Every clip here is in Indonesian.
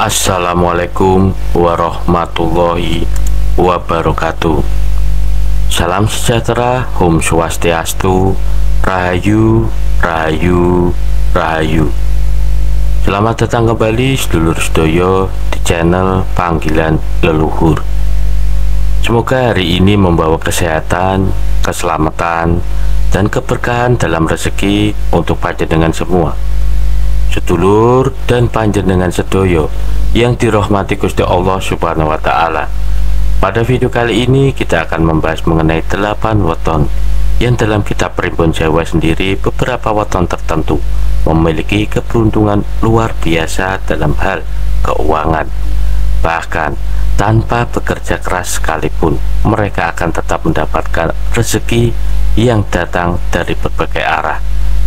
Assalamualaikum warahmatullahi wabarakatuh. Salam sejahtera, Om Swastiastu, Rahayu, Rahayu, Rahayu. Selamat datang kembali sedulur sedoyo di channel Panggilan Leluhur. Semoga hari ini membawa kesehatan, keselamatan, dan keberkahan dalam rezeki untuk panjenengan semua, sedulur dan panjenengan sedoyo yang dirahmati Gusti Allah Subhanahu wa Ta'ala. Pada video kali ini kita akan membahas mengenai 8 weton yang dalam kitab Primbon Jawa sendiri beberapa weton tertentu memiliki keberuntungan luar biasa dalam hal keuangan. Bahkan tanpa bekerja keras sekalipun, mereka akan tetap mendapatkan rezeki yang datang dari berbagai arah,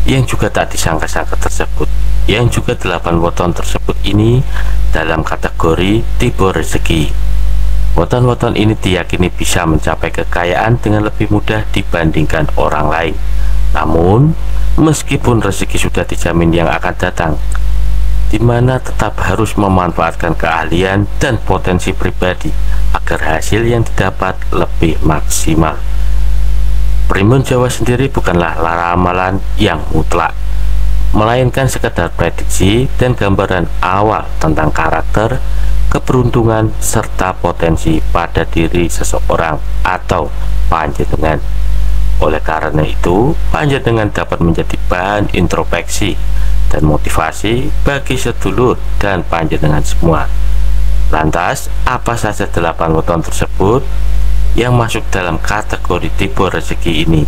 yang juga tak disangka-sangka tersebut. Yang juga 8 weton tersebut ini dalam kategori tipe rezeki. Weton-weton ini diyakini bisa mencapai kekayaan dengan lebih mudah dibandingkan orang lain. Namun, meskipun rezeki sudah dijamin yang akan datang, di mana tetap harus memanfaatkan keahlian dan potensi pribadi agar hasil yang didapat lebih maksimal. Primbon Jawa sendiri bukanlah ramalan yang mutlak, melainkan sekedar prediksi dan gambaran awal tentang karakter, keberuntungan, serta potensi pada diri seseorang atau panjenengan. Oleh karena itu, panjenengan dapat menjadi bahan introspeksi dan motivasi bagi sedulur dan panjenengan semua. Lantas, apa saja 8 weton tersebut yang masuk dalam kategori tipe rezeki ini?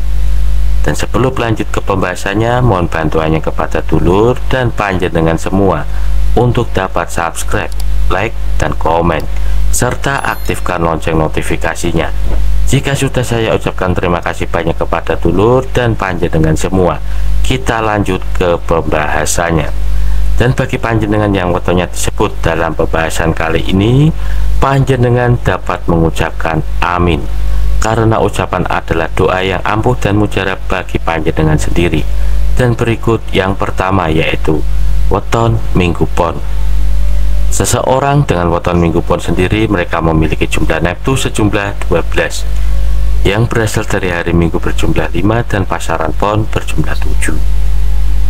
Dan sebelum lanjut ke pembahasannya, mohon bantuannya kepada dulur dan panjenengan semua untuk dapat subscribe, like, dan komen, serta aktifkan lonceng notifikasinya. Jika sudah, saya ucapkan terima kasih banyak kepada dulur dan panjenengan semua. Kita lanjut ke pembahasannya. Dan bagi panjenengan yang wetonnya disebut dalam pembahasan kali ini, panjenengan dapat mengucapkan amin, karena ucapan adalah doa yang ampuh dan mujarab bagi panjenengan sendiri. Dan berikut yang pertama, yaitu weton Minggu Pon. Seseorang dengan weton Minggu Pon sendiri, mereka memiliki jumlah neptu sejumlah 12 yang berasal dari hari Minggu berjumlah 5 dan pasaran pon berjumlah 7.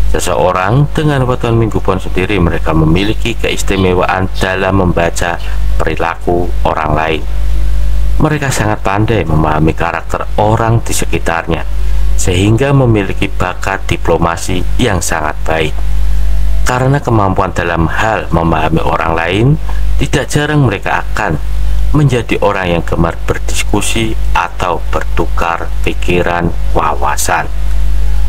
Seseorang dengan weton Minggu Pon sendiri, mereka memiliki keistimewaan dalam membaca perilaku orang lain. Mereka sangat pandai memahami karakter orang di sekitarnya, sehingga memiliki bakat diplomasi yang sangat baik. Karena kemampuan dalam hal memahami orang lain, tidak jarang mereka akan menjadi orang yang gemar berdiskusi atau bertukar pikiran wawasan.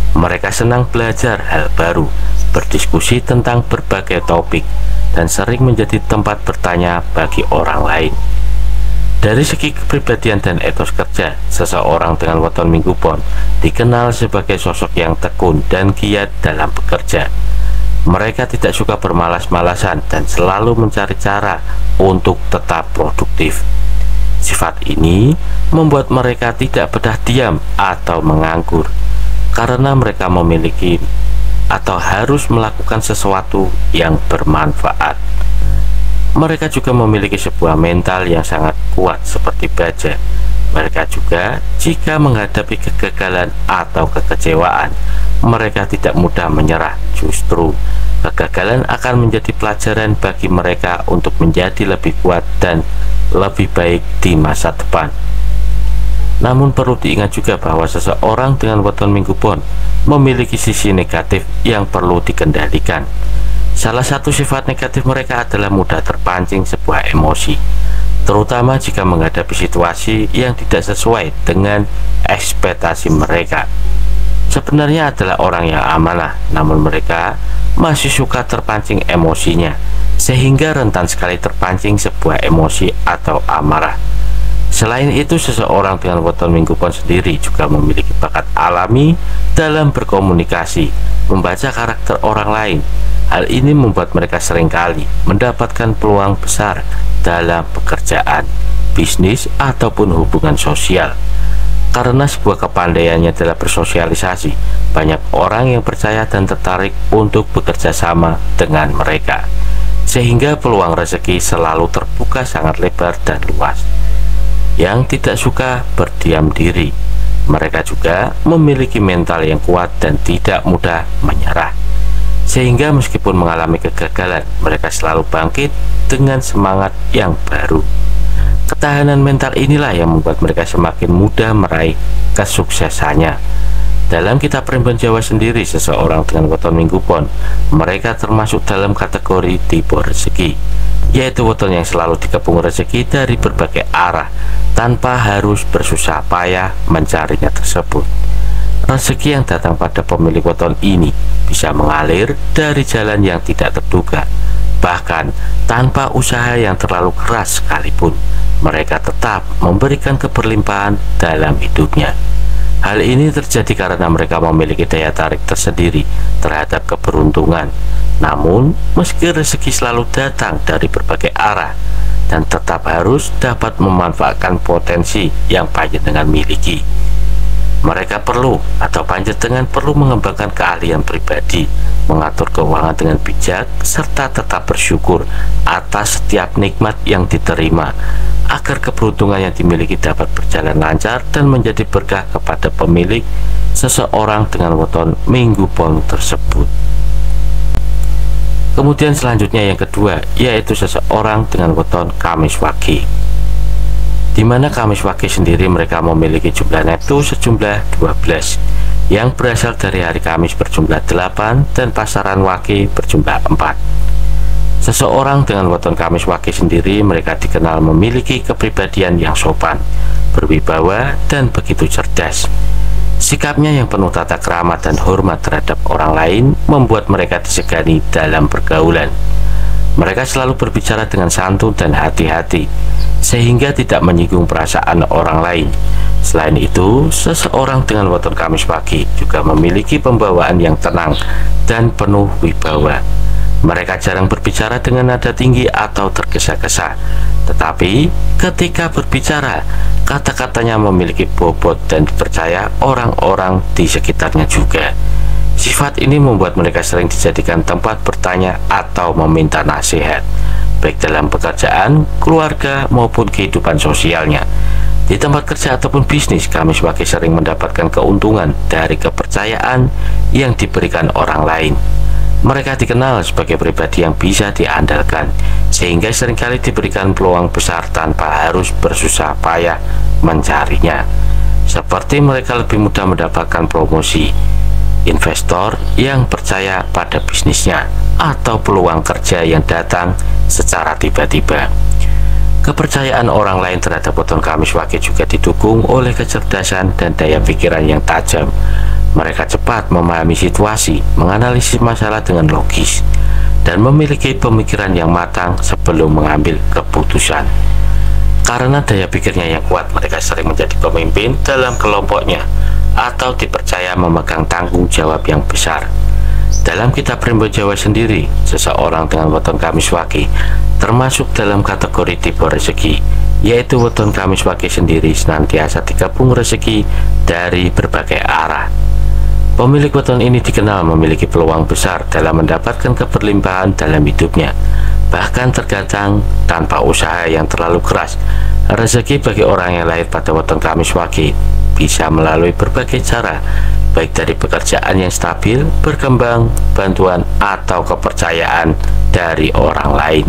Mereka senang belajar hal baru, berdiskusi tentang berbagai topik, dan sering menjadi tempat bertanya bagi orang lain. Dari segi kepribadian dan etos kerja, seseorang dengan weton Minggu Pon dikenal sebagai sosok yang tekun dan giat dalam bekerja. Mereka tidak suka bermalas-malasan dan selalu mencari cara untuk tetap produktif. Sifat ini membuat mereka tidak betah diam atau menganggur, karena mereka memiliki atau harus melakukan sesuatu yang bermanfaat. Mereka juga memiliki sebuah mental yang sangat kuat seperti baja. Mereka juga jika menghadapi kegagalan atau kekecewaan, mereka tidak mudah menyerah. Justru kegagalan akan menjadi pelajaran bagi mereka untuk menjadi lebih kuat dan lebih baik di masa depan. Namun perlu diingat juga bahwa seseorang dengan weton Minggu Pon memiliki sisi negatif yang perlu dikendalikan. Salah satu sifat negatif mereka adalah mudah terpancing sebuah emosi, terutama jika menghadapi situasi yang tidak sesuai dengan ekspektasi mereka. Sebenarnya adalah orang yang amanah, namun mereka masih suka terpancing emosinya, sehingga rentan sekali terpancing sebuah emosi atau amarah. Selain itu, seseorang dengan weton Minggu Pon sendiri juga memiliki bakat alami dalam berkomunikasi, membaca karakter orang lain. Hal ini membuat mereka seringkali mendapatkan peluang besar dalam pekerjaan, bisnis, ataupun hubungan sosial. Karena sebuah kepandaiannya dalam bersosialisasi, banyak orang yang percaya dan tertarik untuk bekerja sama dengan mereka. sehingga peluang rezeki selalu terbuka sangat lebar dan luas. Yang tidak suka berdiam diri, mereka juga memiliki mental yang kuat dan tidak mudah menyerah, sehingga meskipun mengalami kegagalan, mereka selalu bangkit dengan semangat yang baru. Ketahanan mental inilah yang membuat mereka semakin mudah meraih kesuksesannya. Dalam kitab Primbon Jawa sendiri, seseorang dengan weton Minggu Pon, mereka termasuk dalam kategori tipe rezeki, yaitu weton yang selalu dikepung rezeki dari berbagai arah tanpa harus bersusah payah mencarinya tersebut. Rezeki yang datang pada pemilik weton ini bisa mengalir dari jalan yang tidak terduga, bahkan tanpa usaha yang terlalu keras sekalipun. Mereka tetap memberikan keberlimpahan dalam hidupnya. Hal ini terjadi karena mereka memiliki daya tarik tersendiri terhadap keberuntungan. Namun, meski rezeki selalu datang dari berbagai arah, dan tetap harus dapat memanfaatkan potensi yang panjenengan miliki. Mereka perlu atau panjenengan perlu mengembangkan keahlian pribadi, mengatur keuangan dengan bijak, serta tetap bersyukur atas setiap nikmat yang diterima, agar keberuntungan yang dimiliki dapat berjalan lancar dan menjadi berkah kepada pemilik seseorang dengan weton Minggu Pon tersebut. Kemudian selanjutnya yang kedua, yaitu seseorang dengan weton Kamis Wage, di mana Kamis Wage sendiri mereka memiliki jumlah neto sejumlah 12 yang berasal dari hari Kamis berjumlah 8 dan pasaran Wage berjumlah 4. Seseorang dengan weton Kamis Wage sendiri mereka dikenal memiliki kepribadian yang sopan, berwibawa, dan begitu cerdas. Sikapnya yang penuh tata krama dan hormat terhadap orang lain membuat mereka disegani dalam pergaulan. Mereka selalu berbicara dengan santun dan hati-hati, sehingga tidak menyinggung perasaan orang lain. Selain itu, seseorang dengan weton Kamis Wage juga memiliki pembawaan yang tenang dan penuh wibawa. Mereka jarang berbicara dengan nada tinggi atau tergesa-gesa, tetapi ketika berbicara, kata-katanya memiliki bobot dan dipercaya orang-orang di sekitarnya juga. Sifat ini membuat mereka sering dijadikan tempat bertanya atau meminta nasihat, baik dalam pekerjaan, keluarga, maupun kehidupan sosialnya. Di tempat kerja ataupun bisnis, Kamis Wage sering mendapatkan keuntungan dari kepercayaan yang diberikan orang lain. Mereka dikenal sebagai pribadi yang bisa diandalkan, sehingga seringkali diberikan peluang besar tanpa harus bersusah payah mencarinya. Seperti mereka lebih mudah mendapatkan promosi, investor yang percaya pada bisnisnya, atau peluang kerja yang datang secara tiba-tiba. Kepercayaan orang lain terhadap weton Kamis Wage juga didukung oleh kecerdasan dan daya pikiran yang tajam. Mereka cepat memahami situasi, menganalisis masalah dengan logis, dan memiliki pemikiran yang matang sebelum mengambil keputusan. Karena daya pikirnya yang kuat, mereka sering menjadi pemimpin dalam kelompoknya atau dipercaya memegang tanggung jawab yang besar. Dalam kitab Primbon Jawa sendiri, seseorang dengan weton Kamis Wage termasuk dalam kategori tipe rezeki, yaitu weton Kamis Wage sendiri senantiasa digabung rezeki dari berbagai arah. Pemilik weton ini dikenal memiliki peluang besar dalam mendapatkan keberlimpahan dalam hidupnya, bahkan terkadang tanpa usaha yang terlalu keras. Rezeki bagi orang yang lahir pada weton Kamis Wage bisa melalui berbagai cara, baik dari pekerjaan yang stabil, berkembang, bantuan, atau kepercayaan dari orang lain,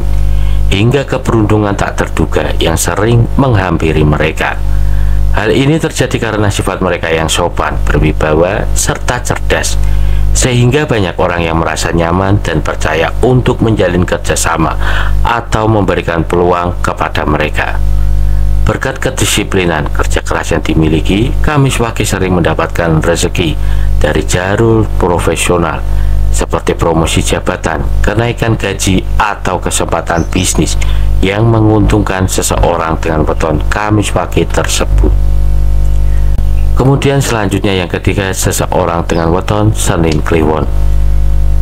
hingga keberuntungan tak terduga yang sering menghampiri mereka. Hal ini terjadi karena sifat mereka yang sopan, berwibawa, serta cerdas, sehingga banyak orang yang merasa nyaman dan percaya untuk menjalin kerjasama atau memberikan peluang kepada mereka. Berkat kedisiplinan kerja keras yang dimiliki, Kamis Wage sering mendapatkan rezeki dari jalur profesional, seperti promosi jabatan, kenaikan gaji, atau kesempatan bisnis yang menguntungkan seseorang dengan weton Kamis Wage tersebut. Kemudian selanjutnya yang ketiga, seseorang dengan weton Senin Kliwon.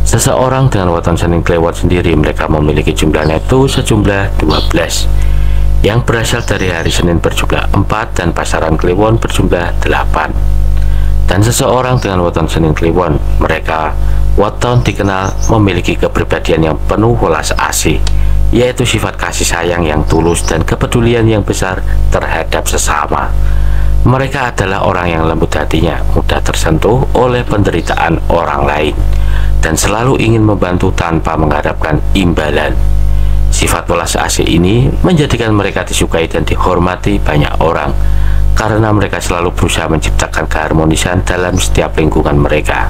Seseorang dengan weton Senin Kliwon sendiri mereka memiliki jumlah neto sejumlah 12 yang berasal dari hari Senin berjumlah 4 dan pasaran Kliwon berjumlah 8. Dan seseorang dengan weton Senin Kliwon mereka Weton dikenal memiliki kepribadian yang penuh welas asih, yaitu sifat kasih sayang yang tulus dan kepedulian yang besar terhadap sesama. Mereka adalah orang yang lembut hatinya, mudah tersentuh oleh penderitaan orang lain, dan selalu ingin membantu tanpa mengharapkan imbalan. Sifat welas asih ini menjadikan mereka disukai dan dihormati banyak orang, karena mereka selalu berusaha menciptakan keharmonisan dalam setiap lingkungan mereka,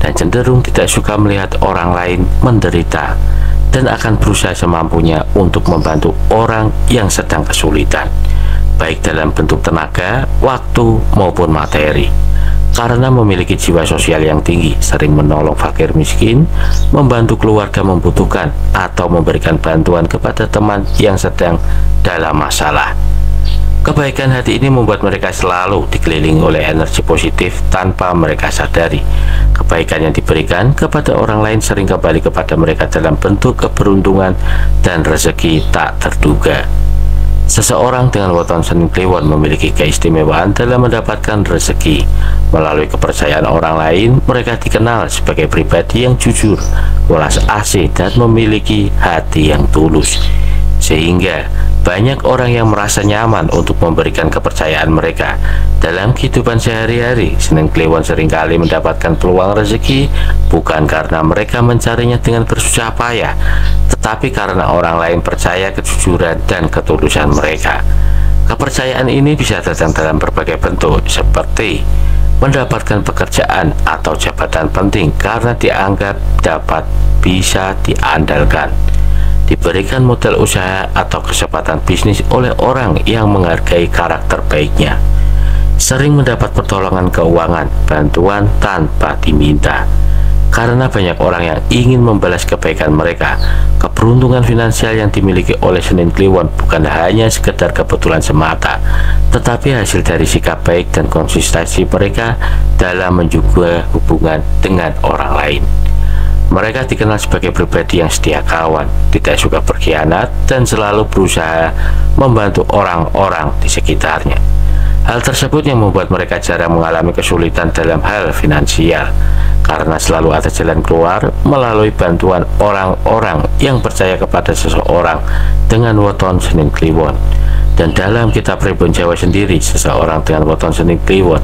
dan cenderung tidak suka melihat orang lain menderita, dan akan berusaha semampunya untuk membantu orang yang sedang kesulitan, baik dalam bentuk tenaga, waktu, maupun materi. Karena memiliki jiwa sosial yang tinggi, sering menolong fakir miskin, membantu keluarga membutuhkan, atau memberikan bantuan kepada teman yang sedang dalam masalah. Kebaikan hati ini membuat mereka selalu dikelilingi oleh energi positif tanpa mereka sadari. Kebaikan yang diberikan kepada orang lain sering kembali kepada mereka dalam bentuk keberuntungan dan rezeki tak terduga. Seseorang dengan weton Senin Kliwon memiliki keistimewaan dalam mendapatkan rezeki. Melalui kepercayaan orang lain, mereka dikenal sebagai pribadi yang jujur, welas asih, dan memiliki hati yang tulus. Sehingga banyak orang yang merasa nyaman untuk memberikan kepercayaan mereka. Dalam kehidupan sehari-hari, Senin Kliwon seringkali mendapatkan peluang rezeki bukan karena mereka mencarinya dengan bersusah payah, tetapi karena orang lain percaya kejujuran dan ketulusan mereka. Kepercayaan ini bisa datang dalam berbagai bentuk, seperti mendapatkan pekerjaan atau jabatan penting karena dianggap dapat bisa diandalkan, diberikan modal usaha atau kesempatan bisnis oleh orang yang menghargai karakter baiknya, sering mendapat pertolongan keuangan, bantuan tanpa diminta, karena banyak orang yang ingin membalas kebaikan mereka. Keberuntungan finansial yang dimiliki oleh Senin Kliwon bukan hanya sekedar kebetulan semata, tetapi hasil dari sikap baik dan konsistensi mereka dalam menjaga hubungan dengan orang lain. Mereka dikenal sebagai pribadi yang setia kawan, tidak suka berkhianat, dan selalu berusaha membantu orang-orang di sekitarnya. Hal tersebut yang membuat mereka jarang mengalami kesulitan dalam hal finansial, karena selalu ada jalan keluar melalui bantuan orang-orang yang percaya kepada seseorang dengan weton Senin Kliwon. Dan dalam kitab Pribun Jawa sendiri, seseorang dengan weton Senin Kliwon,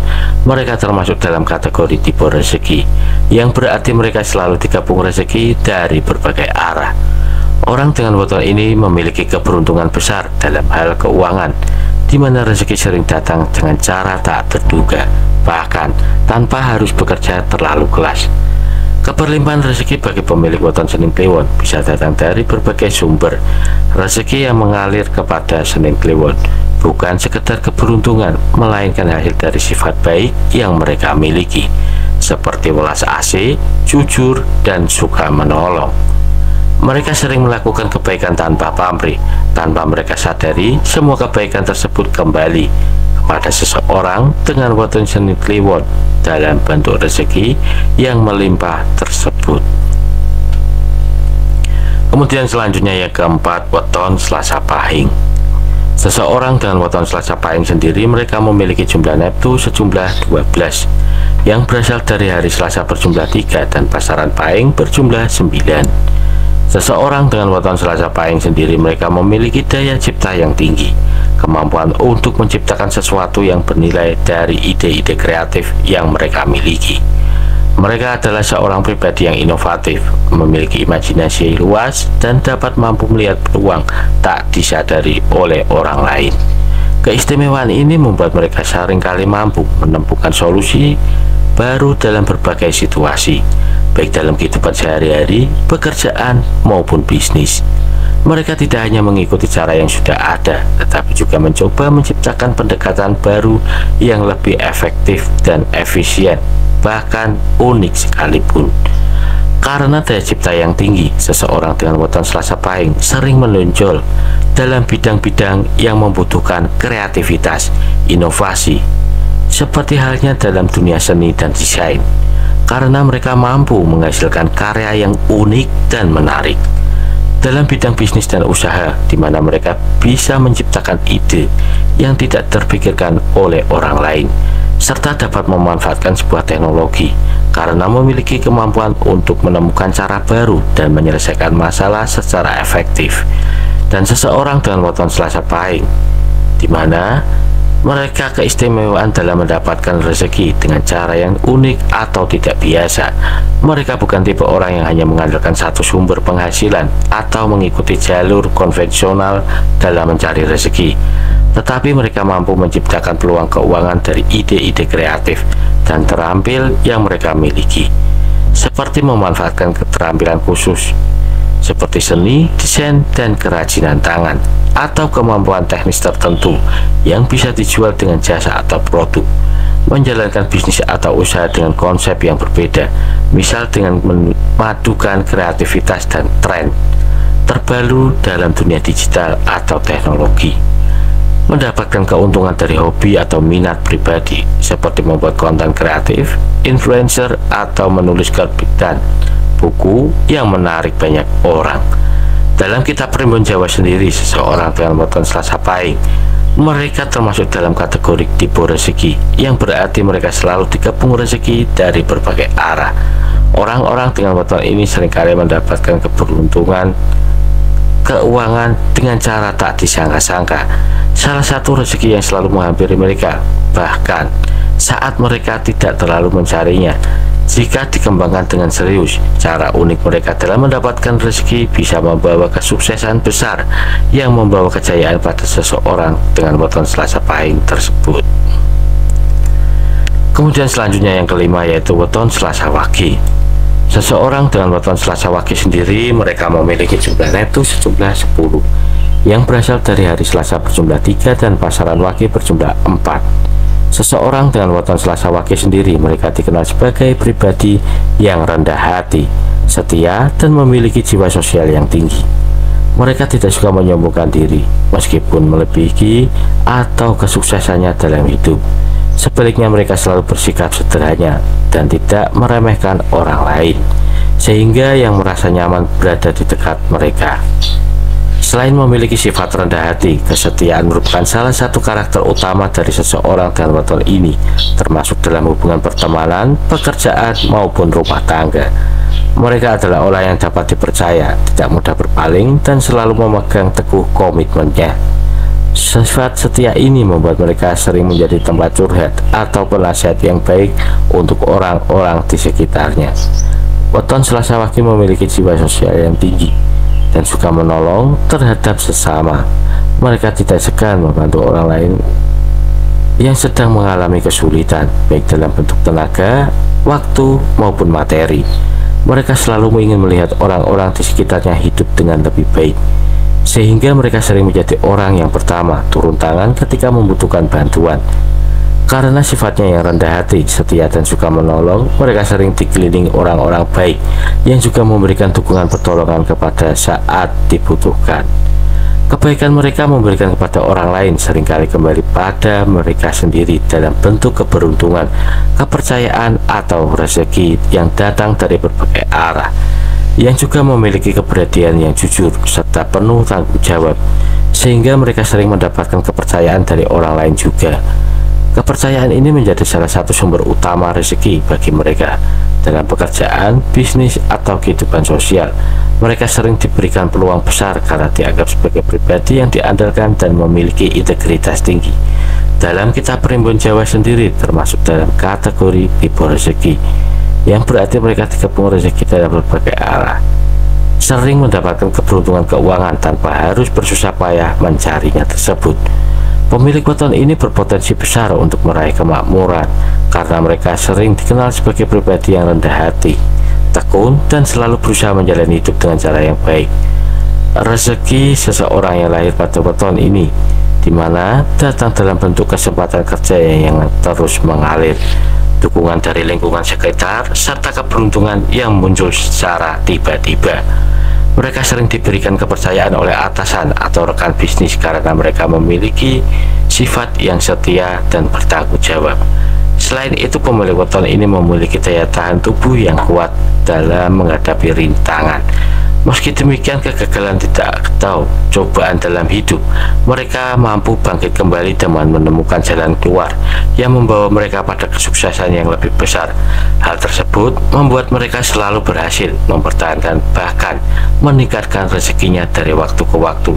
mereka termasuk dalam kategori tipe rezeki, yang berarti mereka selalu digabung rezeki dari berbagai arah. Orang dengan weton ini memiliki keberuntungan besar dalam hal keuangan, di mana rezeki sering datang dengan cara tak terduga, bahkan tanpa harus bekerja terlalu keras. Keberlimpahan rezeki bagi pemilik weton Senin Kliwon bisa datang dari berbagai sumber. Rezeki yang mengalir kepada Senin Kliwon bukan sekedar keberuntungan, melainkan hasil dari sifat baik yang mereka miliki, seperti welas asih, jujur, dan suka menolong. Mereka sering melakukan kebaikan tanpa pamrih. Tanpa mereka sadari, semua kebaikan tersebut kembali kepada seseorang dengan weton Senin Kliwon dalam bentuk rezeki yang melimpah tersebut. Kemudian selanjutnya yang keempat, weton Selasa Pahing. Seseorang dengan weton Selasa Pahing sendiri, mereka memiliki jumlah neptu sejumlah 12, yang berasal dari hari Selasa berjumlah 3 dan pasaran Pahing berjumlah 9. Seseorang dengan weton Selasa Pahing sendiri, mereka memiliki daya cipta yang tinggi, kemampuan untuk menciptakan sesuatu yang bernilai dari ide-ide kreatif yang mereka miliki. Mereka adalah seorang pribadi yang inovatif, memiliki imajinasi luas, dan dapat mampu melihat peluang tak disadari oleh orang lain. Keistimewaan ini membuat mereka seringkali mampu menemukan solusi baru dalam berbagai situasi, baik dalam kehidupan sehari-hari, pekerjaan, maupun bisnis. Mereka tidak hanya mengikuti cara yang sudah ada, tetapi juga mencoba menciptakan pendekatan baru yang lebih efektif dan efisien, bahkan unik sekalipun. Karena daya cipta yang tinggi, seseorang dengan weton Selasa Pahing sering menonjol dalam bidang-bidang yang membutuhkan kreativitas, inovasi, seperti halnya dalam dunia seni dan desain, karena mereka mampu menghasilkan karya yang unik dan menarik. Dalam bidang bisnis dan usaha, di mana mereka bisa menciptakan ide yang tidak terpikirkan oleh orang lain, serta dapat memanfaatkan sebuah teknologi karena memiliki kemampuan untuk menemukan cara baru dan menyelesaikan masalah secara efektif. Dan seseorang dengan weton Selasa Pahing, di mana mereka keistimewaan dalam mendapatkan rezeki dengan cara yang unik atau tidak biasa. Mereka bukan tipe orang yang hanya mengandalkan satu sumber penghasilan atau mengikuti jalur konvensional dalam mencari rezeki, tetapi mereka mampu menciptakan peluang keuangan dari ide-ide kreatif dan terampil yang mereka miliki, seperti memanfaatkan keterampilan khusus seperti seni, desain, dan kerajinan tangan, atau kemampuan teknis tertentu yang bisa dijual dengan jasa atau produk, menjalankan bisnis atau usaha dengan konsep yang berbeda, misal dengan memadukan kreativitas dan tren terbaru dalam dunia digital atau teknologi, mendapatkan keuntungan dari hobi atau minat pribadi seperti membuat konten kreatif, influencer, atau menulis dan buku yang menarik banyak orang. Dalam kitab Primbon Jawa sendiri, seseorang dengan weton Selasa Pahing, mereka termasuk dalam kategori tipe rezeki, yang berarti mereka selalu dikepung rezeki dari berbagai arah. Orang-orang dengan weton ini seringkali mendapatkan keberuntungan keuangan dengan cara tak disangka-sangka. Salah satu rezeki yang selalu menghampiri mereka, bahkan saat mereka tidak terlalu mencarinya, jika dikembangkan dengan serius, cara unik mereka dalam mendapatkan rezeki bisa membawa kesuksesan besar yang membawa kejayaan pada seseorang dengan weton Selasa Pahing tersebut. Kemudian selanjutnya yang kelima, yaitu weton Selasa Wage. Seseorang dengan weton Selasa Wage sendiri, mereka memiliki jumlah netu sejumlah 10 yang berasal dari hari Selasa berjumlah 3 dan pasaran Wage berjumlah 4. Seseorang dengan weton Selasa Wage sendiri, mereka dikenal sebagai pribadi yang rendah hati, setia, dan memiliki jiwa sosial yang tinggi. Mereka tidak suka menyombongkan diri, meskipun melebihi atau kesuksesannya dalam hidup. Sebaliknya, mereka selalu bersikap sederhana dan tidak meremehkan orang lain, sehingga yang merasa nyaman berada di dekat mereka. Selain memiliki sifat rendah hati, kesetiaan merupakan salah satu karakter utama dari seseorang dengan weton ini, termasuk dalam hubungan pertemanan, pekerjaan, maupun rumah tangga. Mereka adalah orang yang dapat dipercaya, tidak mudah berpaling, dan selalu memegang teguh komitmennya. Sifat setia ini membuat mereka sering menjadi tempat curhat atau penasihat yang baik untuk orang-orang di sekitarnya. Weton Selasa Wage memiliki jiwa sosial yang tinggi dan suka menolong terhadap sesama. Mereka tidak segan membantu orang lain yang sedang mengalami kesulitan, baik dalam bentuk tenaga, waktu, maupun materi. Mereka selalu ingin melihat orang-orang di sekitarnya hidup dengan lebih baik, sehingga mereka sering menjadi orang yang pertama turun tangan ketika membutuhkan bantuan. Karena sifatnya yang rendah hati, setia, dan suka menolong, mereka sering dikelilingi orang-orang baik yang juga memberikan dukungan pertolongan kepada saat dibutuhkan. Kebaikan mereka memberikan kepada orang lain seringkali kembali pada mereka sendiri dalam bentuk keberuntungan, kepercayaan, atau rezeki yang datang dari berbagai arah, yang juga memiliki keberanian yang jujur serta penuh tanggung jawab, sehingga mereka sering mendapatkan kepercayaan dari orang lain juga. Kepercayaan ini menjadi salah satu sumber utama rezeki bagi mereka dalam pekerjaan, bisnis, atau kehidupan sosial. Mereka sering diberikan peluang besar karena dianggap sebagai pribadi yang diandalkan dan memiliki integritas tinggi. Dalam kitab Primbon Jawa sendiri termasuk dalam kategori tipe rezeki, yang berarti mereka dikepung rezeki dalam berbagai arah, sering mendapatkan keberuntungan keuangan tanpa harus bersusah payah mencarinya tersebut. Pemilik weton ini berpotensi besar untuk meraih kemakmuran karena mereka sering dikenal sebagai pribadi yang rendah hati, tekun, dan selalu berusaha menjalani hidup dengan cara yang baik. Rezeki seseorang yang lahir pada weton ini dimana datang dalam bentuk kesempatan kerja yang terus mengalir, dukungan dari lingkungan sekitar, serta keberuntungan yang muncul secara tiba-tiba. Mereka sering diberikan kepercayaan oleh atasan atau rekan bisnis karena mereka memiliki sifat yang setia dan bertanggung jawab. Selain itu, pemilik weton ini memiliki daya tahan tubuh yang kuat dalam menghadapi rintangan. Meski demikian, kegagalan tidak tahu cobaan dalam hidup. Mereka mampu bangkit kembali dan menemukan jalan keluar yang membawa mereka pada kesuksesan yang lebih besar. Hal tersebut membuat mereka selalu berhasil mempertahankan bahkan meningkatkan rezekinya dari waktu ke waktu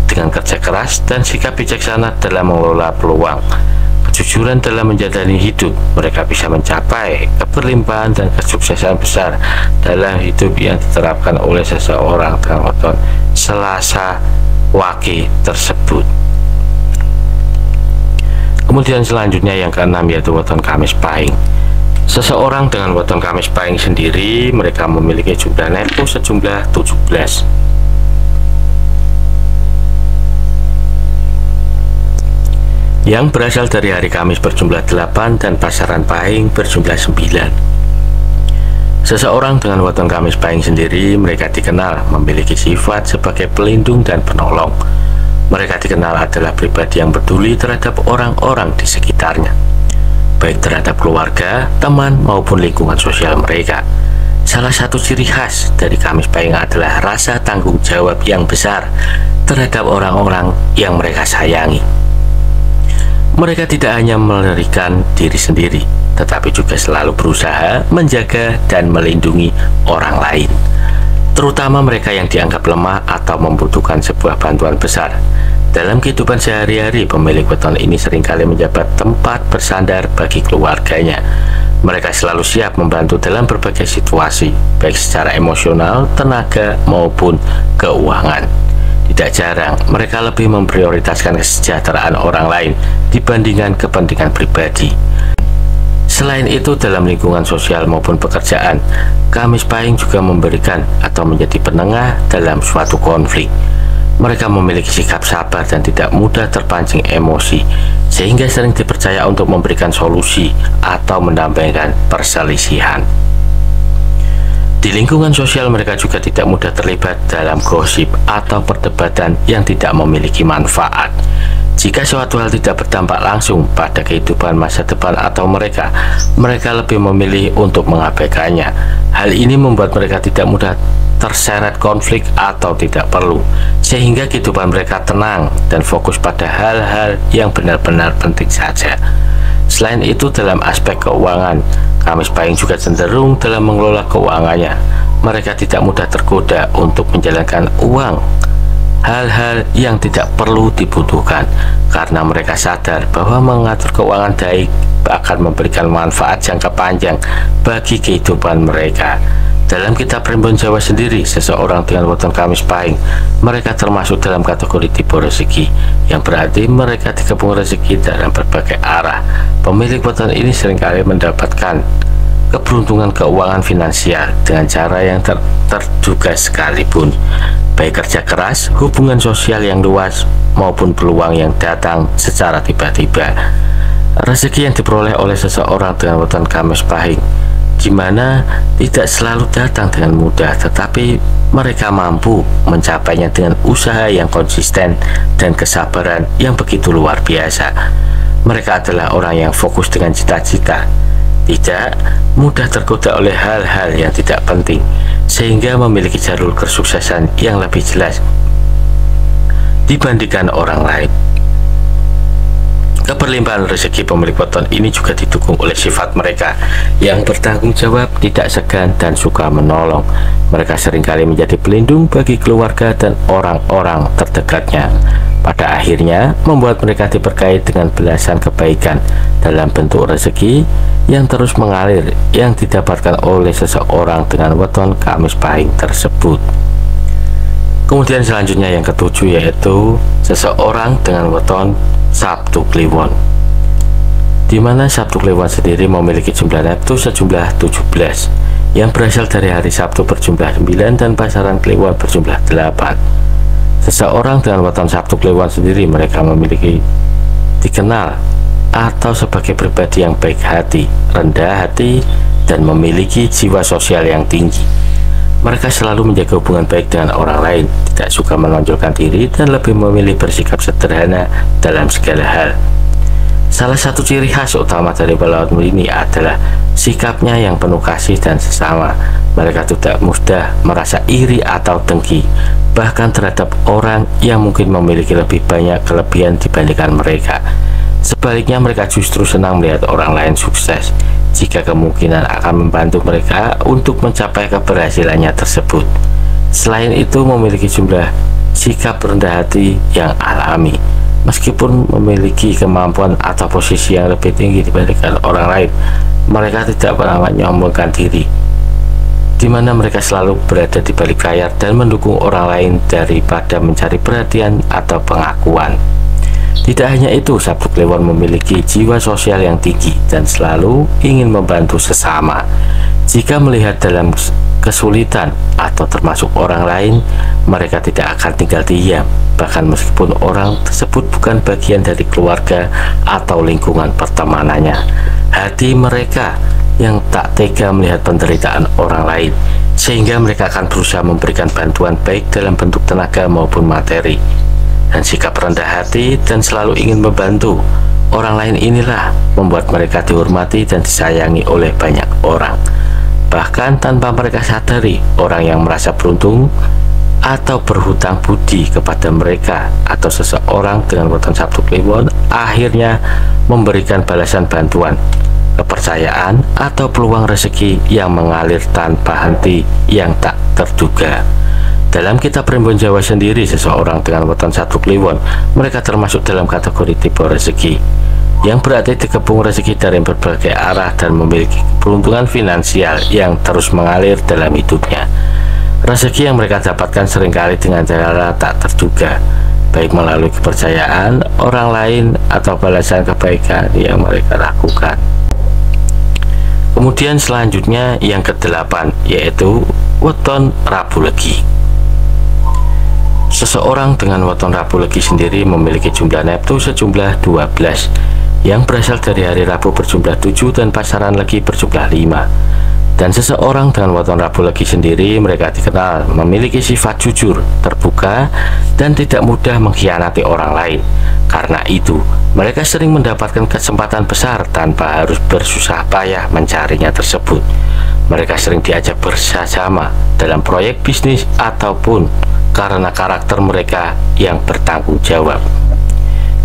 dengan kerja keras dan sikap bijaksana dalam mengelola peluang. Kejujuran dalam menjalani hidup, mereka bisa mencapai keberlimpahan dan kesuksesan besar dalam hidup yang diterapkan oleh seseorang dengan weton Selasa Wage tersebut. Kemudian selanjutnya yang keenam yaitu weton Kamis Pahing. Seseorang dengan weton Kamis Pahing sendiri, mereka memiliki jumlah neto sejumlah 17. Yang berasal dari hari Kamis berjumlah 8 dan pasaran Pahing berjumlah 9. Seseorang dengan weton Kamis Pahing sendiri, mereka dikenal memiliki sifat sebagai pelindung dan penolong. Mereka dikenal adalah pribadi yang peduli terhadap orang-orang di sekitarnya, baik terhadap keluarga, teman, maupun lingkungan sosial mereka. Salah satu ciri khas dari Kamis Pahing adalah rasa tanggung jawab yang besar terhadap orang-orang yang mereka sayangi. Mereka tidak hanya melarikan diri sendiri, tetapi juga selalu berusaha menjaga dan melindungi orang lain, terutama mereka yang dianggap lemah atau membutuhkan sebuah bantuan besar. Dalam kehidupan sehari-hari, pemilik weton ini seringkali menjabat tempat bersandar bagi keluarganya. Mereka selalu siap membantu dalam berbagai situasi, baik secara emosional, tenaga, maupun keuangan. Tidak jarang, mereka lebih memprioritaskan kesejahteraan orang lain dibandingkan kepentingan pribadi. Selain itu, dalam lingkungan sosial maupun pekerjaan, Kamis Pahing juga memberikan atau menjadi penengah dalam suatu konflik. Mereka memiliki sikap sabar dan tidak mudah terpancing emosi, sehingga sering dipercaya untuk memberikan solusi atau mendampingkan perselisihan. Di lingkungan sosial, mereka juga tidak mudah terlibat dalam gosip atau perdebatan yang tidak memiliki manfaat. Jika suatu hal tidak berdampak langsung pada kehidupan masa depan atau mereka lebih memilih untuk mengabaikannya. Hal ini membuat mereka tidak mudah terseret konflik atau tidak perlu, sehingga kehidupan mereka tenang dan fokus pada hal-hal yang benar-benar penting saja. Selain itu, dalam aspek keuangan, Kamis Pahing juga cenderung dalam mengelola keuangannya. Mereka tidak mudah tergoda untuk menjalankan uang hal-hal yang tidak perlu dibutuhkan, karena mereka sadar bahwa mengatur keuangan baik akan memberikan manfaat jangka panjang bagi kehidupan mereka. Dalam kitab Primbon Jawa sendiri, seseorang dengan weton Kamis Pahing, mereka termasuk dalam kategori tipe rezeki, yang berarti mereka dikepung rezeki dalam berbagai arah. Pemilik weton ini seringkali mendapatkan keberuntungan keuangan finansial dengan cara yang terduga sekalipun, baik kerja keras, hubungan sosial yang luas, maupun peluang yang datang secara tiba-tiba. Rezeki yang diperoleh oleh seseorang dengan weton Kamis Pahing, di mana tidak selalu datang dengan mudah, tetapi mereka mampu mencapainya dengan usaha yang konsisten dan kesabaran yang begitu luar biasa. Mereka adalah orang yang fokus dengan cita-cita, tidak mudah tergoda oleh hal-hal yang tidak penting, sehingga memiliki jalur kesuksesan yang lebih jelas dibandingkan orang lain. Keberlimpahan rezeki pemilik weton ini juga didukung oleh sifat mereka yang bertanggung jawab, tidak segan, dan suka menolong. Mereka seringkali menjadi pelindung bagi keluarga dan orang-orang terdekatnya. Pada akhirnya membuat mereka diberkahi dengan belasan kebaikan dalam bentuk rezeki yang terus mengalir yang didapatkan oleh seseorang dengan weton Kamis Pahing tersebut. Kemudian selanjutnya yang ketujuh yaitu seseorang dengan weton Sabtu Kliwon, di mana Sabtu Kliwon sendiri memiliki jumlah neto sejumlah 17, yang berasal dari hari Sabtu berjumlah 9 dan pasaran Kliwon berjumlah 8. Seseorang dengan weton Sabtu Kliwon sendiri, mereka memiliki dikenal atau sebagai pribadi yang baik hati, rendah hati, dan memiliki jiwa sosial yang tinggi. Mereka selalu menjaga hubungan baik dengan orang lain, tidak suka menonjolkan diri, dan lebih memilih bersikap sederhana dalam segala hal. Salah satu ciri khas utama dari pelaut ini adalah sikapnya yang penuh kasih dan sesama. Mereka tidak mudah merasa iri atau dengki, bahkan terhadap orang yang mungkin memiliki lebih banyak kelebihan dibandingkan mereka. Sebaliknya, mereka justru senang melihat orang lain sukses jika kemungkinan akan membantu mereka untuk mencapai keberhasilannya tersebut. Selain itu, memiliki jumlah sikap rendah hati yang alami. Meskipun memiliki kemampuan atau posisi yang lebih tinggi dibandingkan orang lain, mereka tidak pernah menyombongkan diri, di mana mereka selalu berada di balik layar dan mendukung orang lain daripada mencari perhatian atau pengakuan. Tidak hanya itu, Sabtu Kliwon memiliki jiwa sosial yang tinggi dan selalu ingin membantu sesama. Jika melihat dalam kesulitan atau termasuk orang lain, mereka tidak akan tinggal diam, bahkan meskipun orang tersebut bukan bagian dari keluarga atau lingkungan pertemanannya. Hati mereka yang tak tega melihat penderitaan orang lain, sehingga mereka akan berusaha memberikan bantuan baik dalam bentuk tenaga maupun materi. Dan sikap rendah hati dan selalu ingin membantu orang lain inilah membuat mereka dihormati dan disayangi oleh banyak orang. Bahkan tanpa mereka sadari, orang yang merasa beruntung atau berhutang budi kepada mereka atau seseorang dengan weton Sabtu Kliwon akhirnya memberikan balasan bantuan, kepercayaan, atau peluang rezeki yang mengalir tanpa henti yang tak terduga. Dalam kitab Primbon Jawa sendiri, seseorang dengan weton Sabtu Kliwon mereka termasuk dalam kategori tipe rezeki, yang berarti dikepung rezeki dari berbagai arah dan memiliki keberuntungan finansial yang terus mengalir dalam hidupnya. Rezeki yang mereka dapatkan seringkali dengan cara tak terduga, baik melalui kepercayaan orang lain atau balasan kebaikan yang mereka lakukan. Kemudian selanjutnya yang ke-8, yaitu weton Rabu Legi. Seseorang dengan weton Rabu Legi sendiri memiliki jumlah neptu sejumlah 12, yang berasal dari hari Rabu berjumlah 7 dan pasaran Legi berjumlah 5. Dan seseorang dengan weton Rabu Legi sendiri mereka dikenal memiliki sifat jujur, terbuka, dan tidak mudah mengkhianati orang lain. Karena itu, mereka sering mendapatkan kesempatan besar tanpa harus bersusah payah mencarinya tersebut. Mereka sering diajak bersama dalam proyek bisnis ataupun karena karakter mereka yang bertanggung jawab.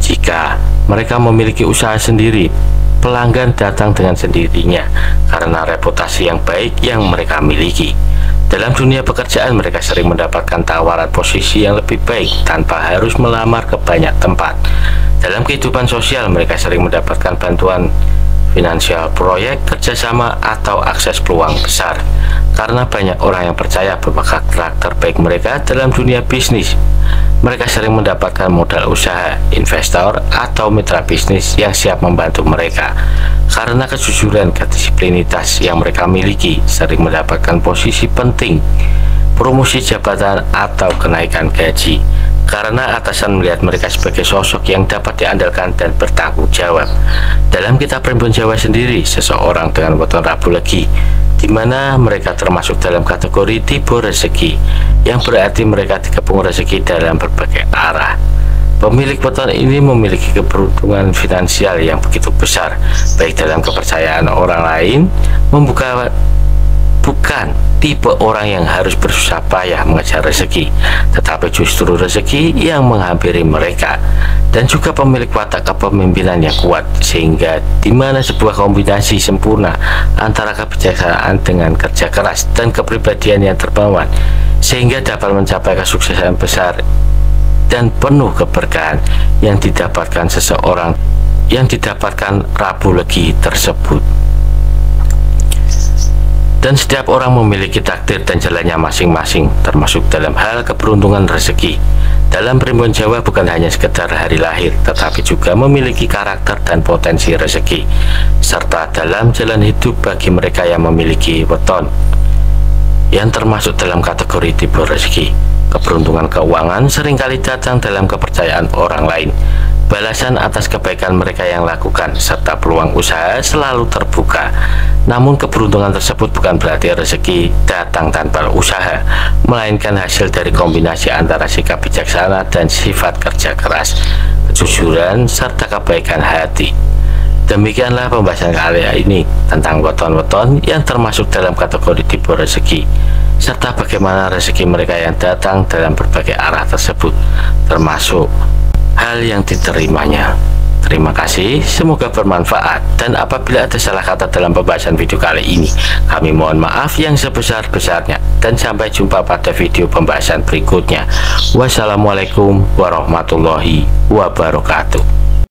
Jika mereka memiliki usaha sendiri, pelanggan datang dengan sendirinya karena reputasi yang baik yang mereka miliki. Dalam dunia pekerjaan, mereka sering mendapatkan tawaran posisi yang lebih baik tanpa harus melamar ke banyak tempat. Dalam kehidupan sosial, mereka sering mendapatkan bantuan finansial, proyek, kerjasama, atau akses peluang besar karena banyak orang yang percaya bahwa karakter baik mereka dalam dunia bisnis. Mereka sering mendapatkan modal usaha, investor, atau mitra bisnis yang siap membantu mereka. Karena kejujuran, kedisiplinitas yang mereka miliki, sering mendapatkan posisi penting, promosi jabatan, atau kenaikan gaji. Karena atasan melihat mereka sebagai sosok yang dapat diandalkan dan bertanggung jawab. Dalam kitab Primbon Jawa sendiri, seseorang dengan weton Rabu Legi, di mana mereka termasuk dalam kategori tipe rezeki, yang berarti mereka dikepung rezeki dalam berbagai arah. Pemilik weton ini memiliki keberuntungan finansial yang begitu besar, baik dalam kepercayaan orang lain, bukan tipe orang yang harus bersusah payah mengejar rezeki, tetapi justru rezeki yang menghampiri mereka. Dan juga pemilik watak kepemimpinan yang kuat, sehingga dimana sebuah kombinasi sempurna antara kebijaksanaan dengan kerja keras dan kepribadian yang terbawa, sehingga dapat mencapai kesuksesan besar dan penuh keberkahan yang didapatkan seseorang yang didapatkan Rabu Legi tersebut. Dan setiap orang memiliki takdir dan jalannya masing-masing, termasuk dalam hal keberuntungan rezeki. Dalam Primbon Jawa bukan hanya sekedar hari lahir, tetapi juga memiliki karakter dan potensi rezeki, serta dalam jalan hidup bagi mereka yang memiliki weton yang termasuk dalam kategori tipe rezeki. Keberuntungan keuangan seringkali datang dalam kepercayaan orang lain, balasan atas kebaikan mereka yang lakukan, serta peluang usaha selalu terbuka. Namun keberuntungan tersebut bukan berarti rezeki datang tanpa usaha, melainkan hasil dari kombinasi antara sikap bijaksana dan sifat kerja keras, kejujuran, serta kebaikan hati. Demikianlah pembahasan kali ini tentang weton-weton yang termasuk dalam kategori tipe rezeki, serta bagaimana rezeki mereka yang datang dalam berbagai arah tersebut, termasuk hal yang diterimanya. Terima kasih, semoga bermanfaat, dan apabila ada salah kata dalam pembahasan video kali ini, kami mohon maaf yang sebesar-besarnya, dan sampai jumpa pada video pembahasan berikutnya. Wassalamualaikum warahmatullahi wabarakatuh.